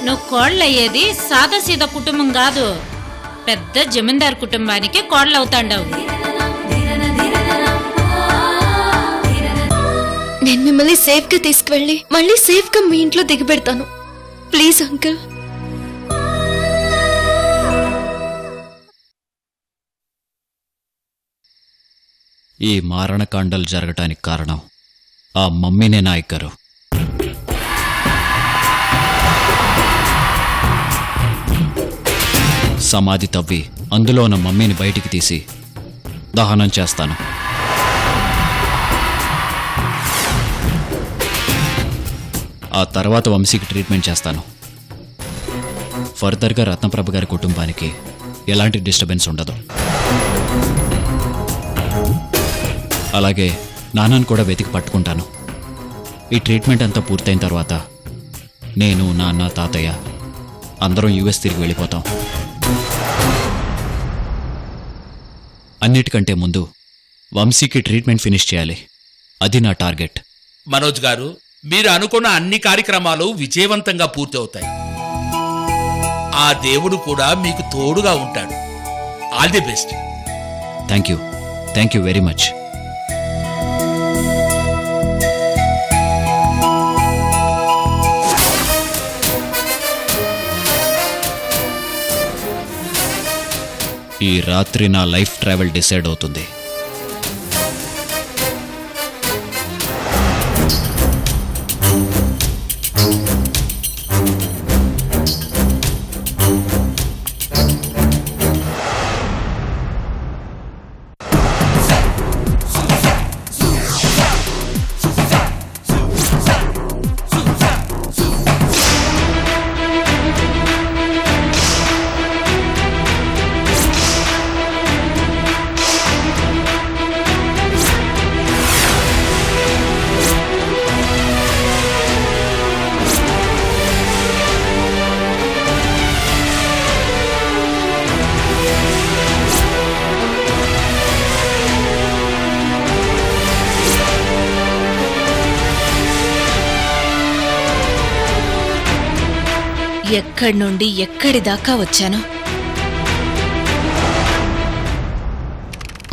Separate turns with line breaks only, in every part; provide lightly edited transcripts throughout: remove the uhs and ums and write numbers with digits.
నువ్వు కోళ్ళయ్యేది సాదాసీదా కుటుంబం కాదు, పెద్ద జమీందార్ కుటుంబానికి కోళ్ళవుతాండవు.
నేను మిమ్మల్ని సేఫ్ గా తీసుకువెళ్ళి మళ్ళీ సేఫ్ గా మీ ఇంట్లో దిగబెడతాను. Please uncle.
ఈ మారణకాండలు జరగటానికి కారణం ఆ మమ్మీనే నాయక్ గారు. సమాధి తవ్వి అందులో ఉన్న మమ్మీని బయటికి తీసి దహనం చేస్తాను. ఆ తర్వాత వంశీకి ట్రీట్మెంట్ చేస్తాను. ఫర్దర్గా రత్నప్రభ గారి కుటుంబానికి ఎలాంటి డిస్టర్బెన్స్ ఉండదు. అలాగే నాన్నను కూడా వెతికి పట్టుకుంటాను. ఈ ట్రీట్మెంట్ అంతా పూర్తయిన తర్వాత నేను, నాన్న, తాతయ్య అందరం యుఎస్ తిరిగి వెళ్ళిపోతాం. అన్నిటికంటే ముందు వంశీకి ట్రీట్మెంట్ ఫినిష్ చేయాలి. అది నా టార్గెట్.
మనోజ్ గారు, మీరు అనుకున్న అన్ని కార్యక్రమాలు విజయవంతంగా పూర్తవుతాయి. ఆ దేవుడు కూడా మీకు తోడుగా ఉంటాడు. All the best.
Thank you very much. ఈ రాత్రి నా లైఫ్ ట్రావెల్ డిసైడ్ అవుతుంది.
ఎక్కడి నుండి ఎక్కడి దాకా వచ్చాను.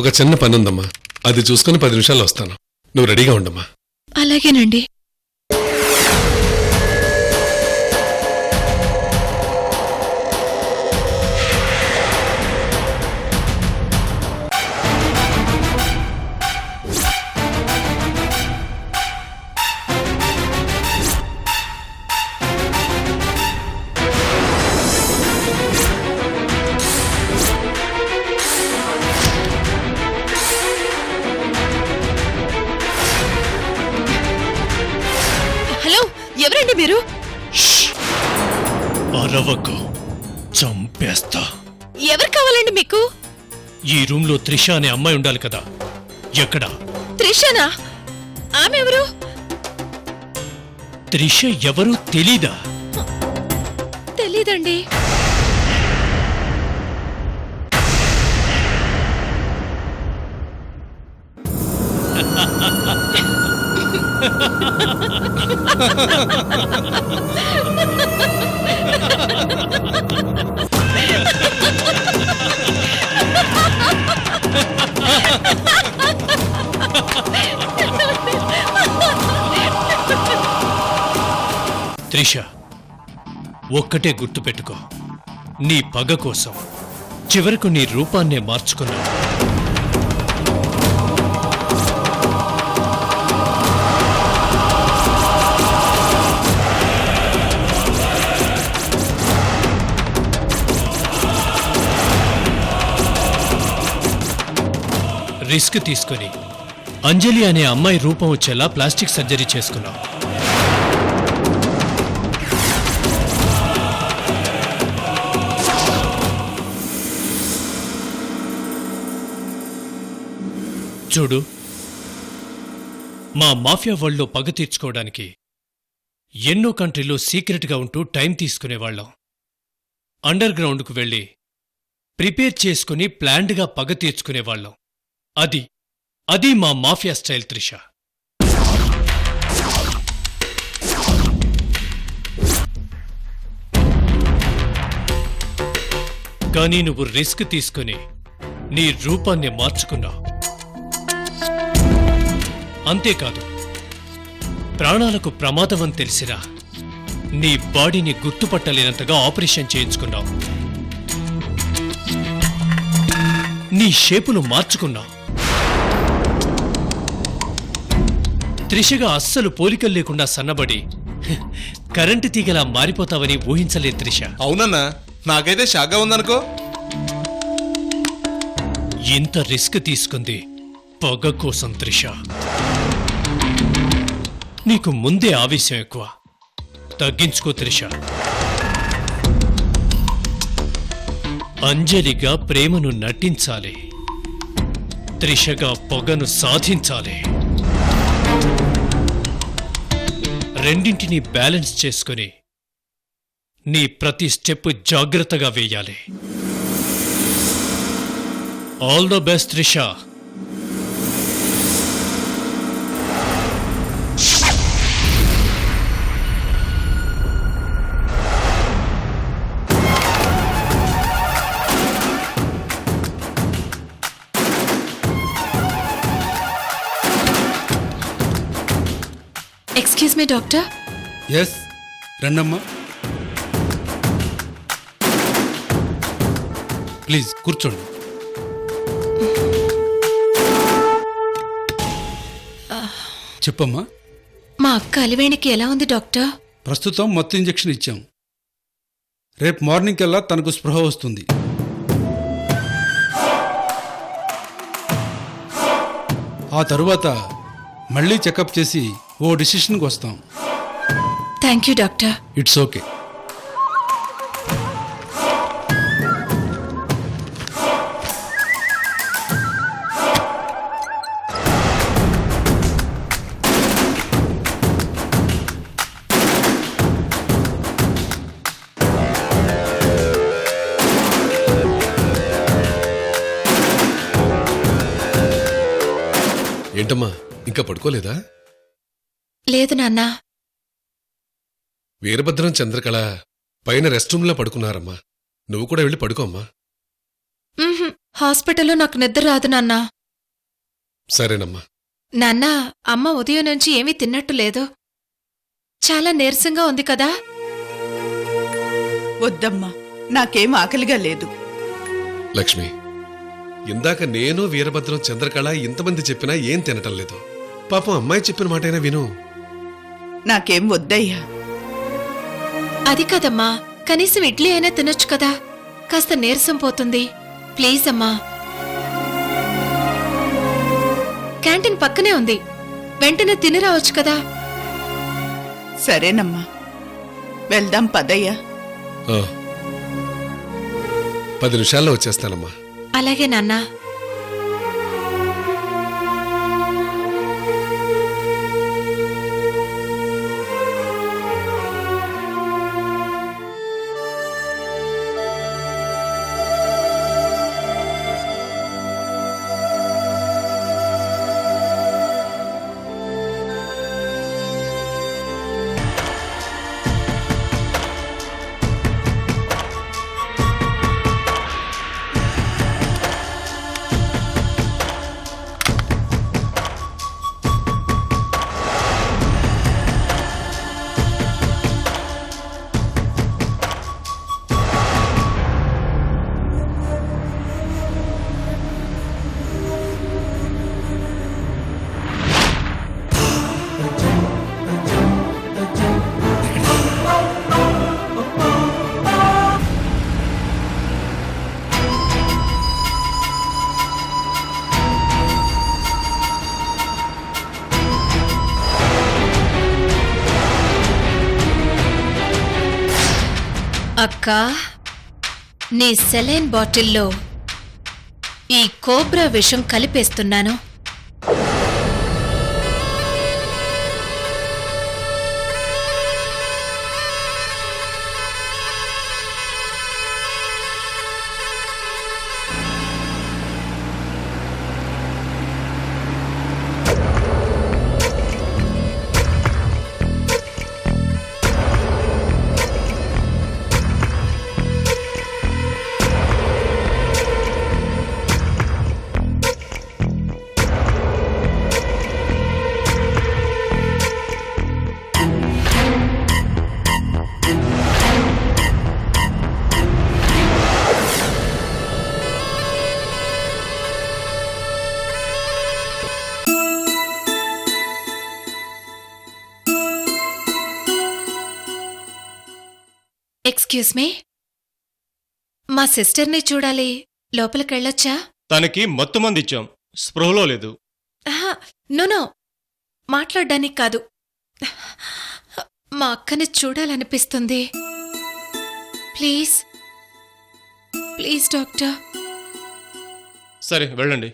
ఒక చిన్న పని ఉందమ్మా, అది చూసుకుని 10 నిమిషాల్లో వస్తాను. నువ్వు రెడీగా ఉండమ్మా.
అలాగేనండి. ఎవరండి మీరు?
అరవకు, చంపేస్తా.
ఎవరు కావాలండి మీకు?
ఈ రూమ్ లో త్రిష అనే అమ్మాయి ఉండాలి కదా, ఎక్కడ?
త్రిషనా? ఆమె ఎవరు?
త్రిష ఎవరు తెలీదా?
తెలీదండి.
త్రిష, ఒక్కటే గుర్తుపెట్టుకో, నీ పగ కోసం చివరకు నీ రూపాన్నే మార్చుకున్నావు. రిస్క్ తీసుకుని అంజలి అనే అమ్మాయి రూపం వచ్చేలా ప్లాస్టిక్ సర్జరీ చేసుకున్నావు. చూడు, మా మాఫియా వరల్డ్లో పగ తీర్చుకోవడానికి ఎన్నో కంట్రీలో సీక్రెట్గా ఉంటూ టైం తీసుకునేవాళ్లం. అండర్ గ్రౌండ్కు వెళ్ళి ప్రిపేర్ చేసుకుని ప్లాన్డ్గా పగ తీర్చుకునేవాళ్లం. అది మా మాఫియా స్టైల్ త్రిష. కానీ నువ్వు రిస్క్ తీసుకుని నీ రూపాన్ని మార్చుకున్నావు. అంతేకాదు, ప్రాణాలకు ప్రమాదమని తెలిసినా నీ బాడీని గుర్తుపట్టలేనంతగా ఆపరేషన్ చేయించుకున్నావు. నీ షేపును మార్చుకున్నావు. త్రిషగా అస్సలు పోలికలు లేకుండా సన్నబడి కరెంటు తీగలా మారిపోతావని ఊహించలేదు త్రిష.
అవునన్నా, నాకైతే షాక్గా ఉందనుకో.
ఇంత రిస్క్ తీసుకుంది పగ కోసం త్రిష. నీకు ముందే ఆవేశం ఎక్కువ. తగ్గించుకో త్రిష. అంజలిగా ప్రేమను నటించాలి, త్రిషగా పొగను సాధించాలి. రెండింటినీ బ్యాలెన్స్ చేసుకుని నీ ప్రతి స్టెప్ జాగ్రత్తగా వేయాలి. All the best Trisha.
Excuse me doctor.
Yes, రండమ్మా. ప్లీజ్ కూర్చోండి. చెప్పమ్మా.
మా అక్క అలివేణికి ఎలా ఉంది డాక్టర్?
ప్రస్తుతం మత్తు ఇంజెక్షన్ ఇచ్చాం. రేపు మార్నింగ్ కల్లా తనకు స్పృహ వస్తుంది. ఆ తరువాత మళ్ళీ చెకప్ చేసి ఓ డిసిషన్కి వస్తాం.
Thank you doctor.
It's okay.
ఏంటమ్మా, ఇంకా పడుకోలేదా?
లేదు నాన్నా.
వీరభద్రం, చంద్రకళ పైన రెస్ట్ రూమ్లో పడుకున్నారమ్మా. నువ్వు కూడా వెళ్ళి పడుకోమ్మా.
హాస్పిటల్లో నాకు నిద్ర రాదు నాన్నా.
సరేనమ్మా.
నాన్నా, అమ్మ ఉదయం నుంచి ఏమీ తిన్నట్టు లేదు. చాలా నీరసంగా ఉంది కదా?
వద్దమ్మా, నాకేం ఆకలిగా లేదు.
లక్ష్మి, ఇందాక నేను వీరభద్రం, చంద్రకళ ఇంతమంది చెప్పినా ఏం తినటం లేదు. పాపం అమ్మాయి చెప్పిన మాటైనా విను.
నాకేం వద్దయ్యా.
అది కదమ్మా, కనీసం ఇడ్లీ అయినా తినొచ్చు కదా. కాస్త నీరసం పోతుంది. ప్లీజ్ అమ్మా. క్యాంటీన్ పక్కనే ఉంది, వెంటనే తిని రావచ్చు కదా.
సరేనమ్మా, వెళ్దాం పదయ్యా.
ఆ, 10 నిమిషాల్లో వచ్చేస్తానమ్మా.
అలాగే నాన్నా. అక్కా, నీ సెలైన్ బాటిల్లో ఈ కోబ్రా విషం కలిపేస్తున్నాను. ఎక్స్క్యూజ్ మీ, మా సిస్టర్ని చూడాలి, లోపలికెళ్ళొచ్చా?
తనకి మత్తు మంది ఇచ్చాం, స్పృహలో లేదు.
నో మాట్లాడ్డానికి కాదు, మా అక్కని చూడాలనిపిస్తుంది. Please please doctor.
సరే వెళ్ళండి.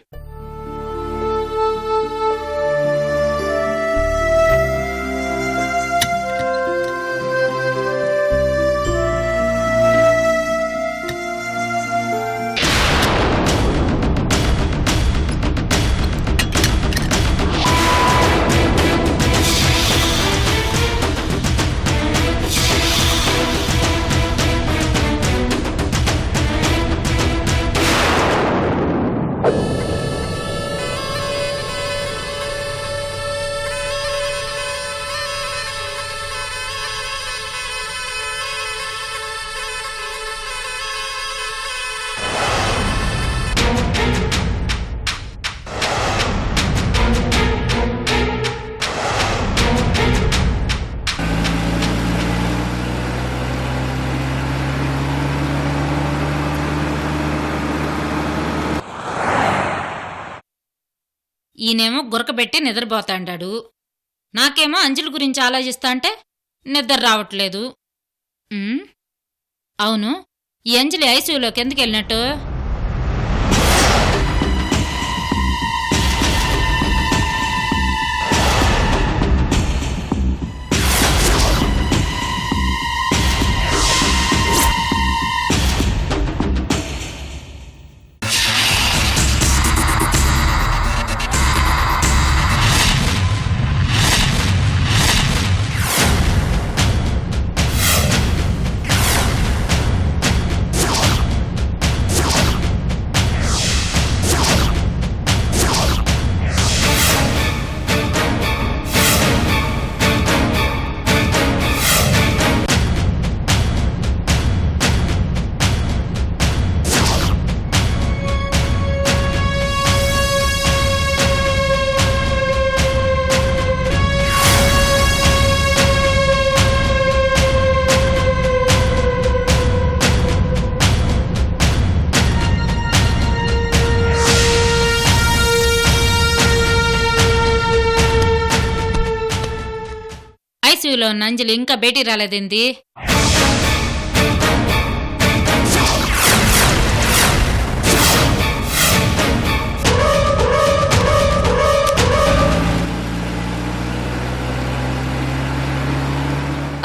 ఈయనేమో గురకబెట్టి నిద్రపోతాండాడు, నాకేమో అంజలి గురించి ఆలోచిస్తా అంటే నిద్ర రావట్లేదు. అవును, ఈ అంజలి ఐసీయూలోకి ఎందుకు వెళ్ళినట్టు? ఐసీయూలో ఉన్న అంజలి ఇంకా బయటికి రాలేదేంది?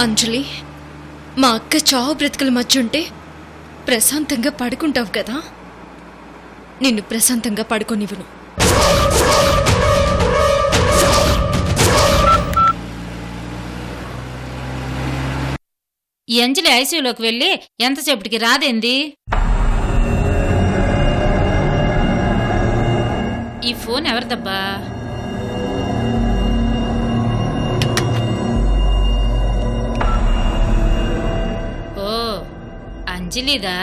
అంజలి, మా అక్క చావు బ్రతుకుల మధ్య ఉంటే ప్రశాంతంగా పడుకుంటావు కదా, నిన్ను ప్రశాంతంగా పడుకోనివ్వను.
ఈ అంజలి ఐసీయూలోకి వెళ్ళి ఎంతసేపటికి రాదేంది? ఈ ఫోన్ ఎవరిదబ్బా? ఓ, అంజలిదా?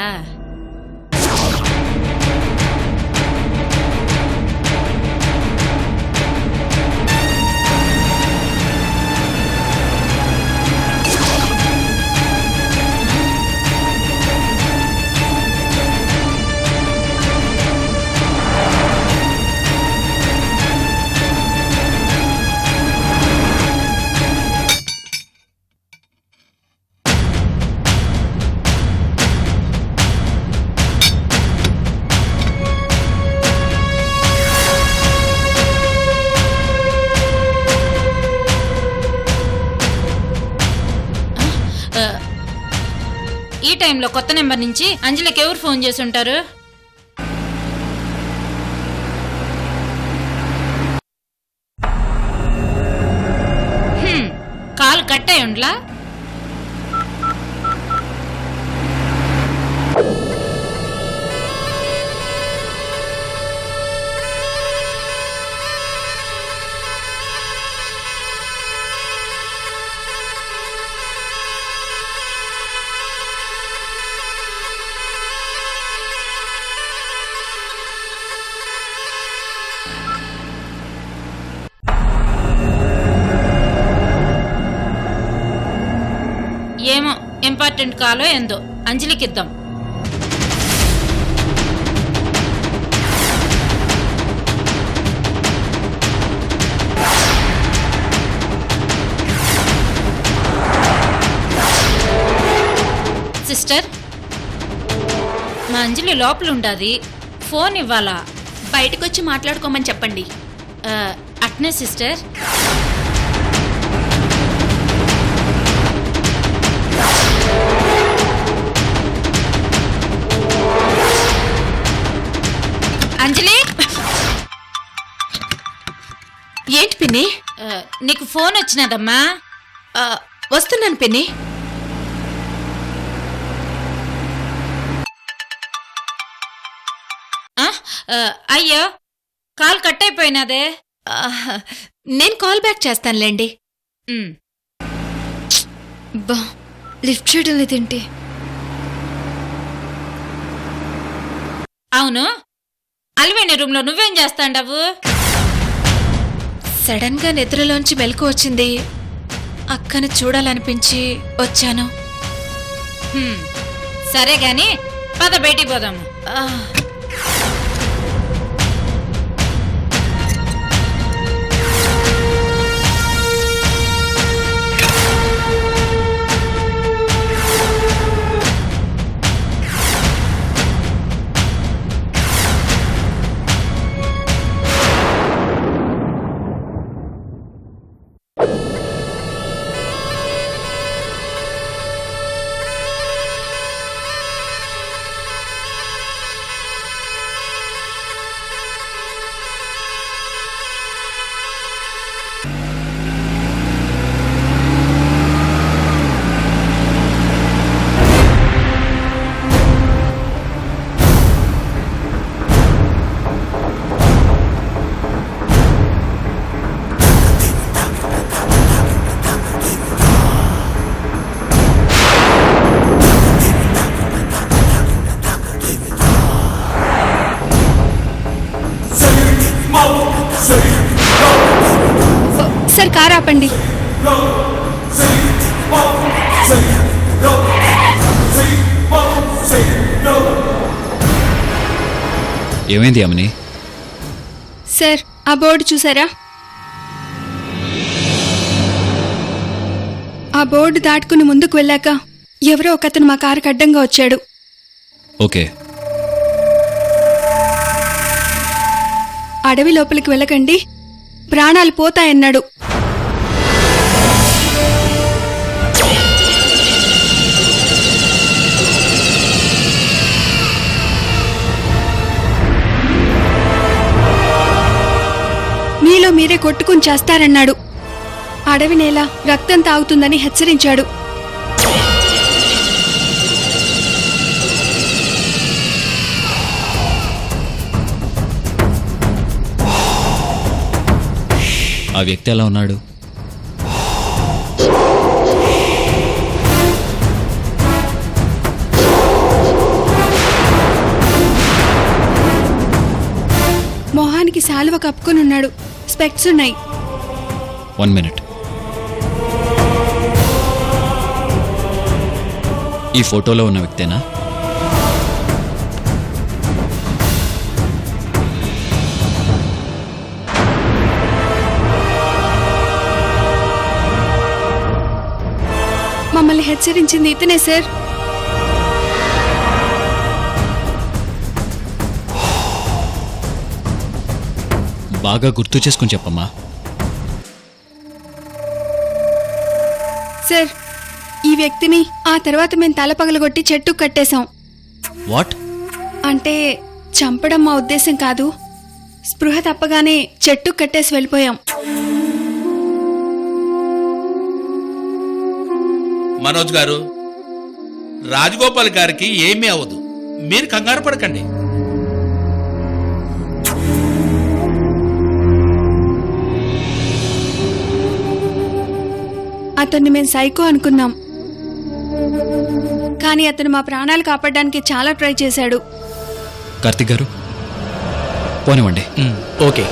ఈ టైంలో కొత్త నెంబర్ నుంచి అంజలికి ఎవరు ఫోన్ చేసి ఉంటారు? కాల్ కట్ అయి ఉండ్లా? ఇంపార్టెంట్ కాలో ఏందో అంజలికిద్దాం. సిస్టర్, మా అంజలి లోపల ఉండాది, ఫోన్ ఇవ్వాలా?
బయటకొచ్చి మాట్లాడుకోమని చెప్పండి.
అట్నే సిస్టర్. అంజలి,
ఏంటి పిన్ని?
నీకు ఫోన్ వచ్చినదమ్మా.
వస్తున్నాను పిన్ని.
అయ్యో, కాల్ కట్ అయిపోయినదే.
నేను కాల్ బ్యాక్ చేస్తానులేండి.
ఉమ్.
బా, లిఫ్ట్ చేయడం లేదేంటి?
అవును, అలివేణి రూమ్ లో నువ్వేం చేస్తాండవు?
సడన్ గా నిద్రలోంచి మెలకు వచ్చింది. అక్కను చూడాలనిపించి వచ్చాను.
సరే గాని పద బయటికి పోదాము.
సార్, కార్ ఆపండి.
ఏమైంది అమ్మని?
సార్, ఆ బోర్డు చూసారా? ఆ బోర్డు దాటుకుని ముందుకు వెళ్ళాక ఎవరో ఒకతను మా కారుకి అడ్డంగా వచ్చాడు.
ఓకే,
అడవి లోపలికి వెళ్ళకండి, ప్రాణాలు పోతాయన్నాడు. మీలో మీరే కొట్టుకుని చేస్తారన్నాడు. అడవి నేల రక్తం తాగుతుందని హెచ్చరించాడు.
ఆ వ్యక్తి ఎలా ఉన్నాడు?
మొహానికి శాలువ కప్పుకొని ఉన్నాడు. స్పెక్ట్స్ ఉన్నాయి.
1 మినిట్. ఈ ఫోటోలో ఉన్న వ్యక్తేనా?
మమ్మల్ని హెచ్చరించింది ఇతనే సార్.
బాగా గుర్తు చేసుకుని చెప్పమ్మా.
సార్, ఈ వ్యక్తిని ఆ తర్వాత మేము తల పగలగొట్టి చెట్టు కట్టేశాం.
వాట్?
అంటే చంపడం మా ఉద్దేశం కాదు. స్పృహ తప్పగానే చెట్టు కట్టేసి వెళ్ళిపోయాం.
మనోజ్ గారు, రాజగోపాల్ గారికి ఏమీ అవ్వదు, మీరు కంగారు పడకండి.
అతన్ని మేము సైకో అనుకున్నాం, కానీ అతను మా ప్రాణాలు కాపాడడానికి చాలా ట్రై చేశాడు.
కార్తిక్ గారు, పోనివ్వండి.
ఓకే.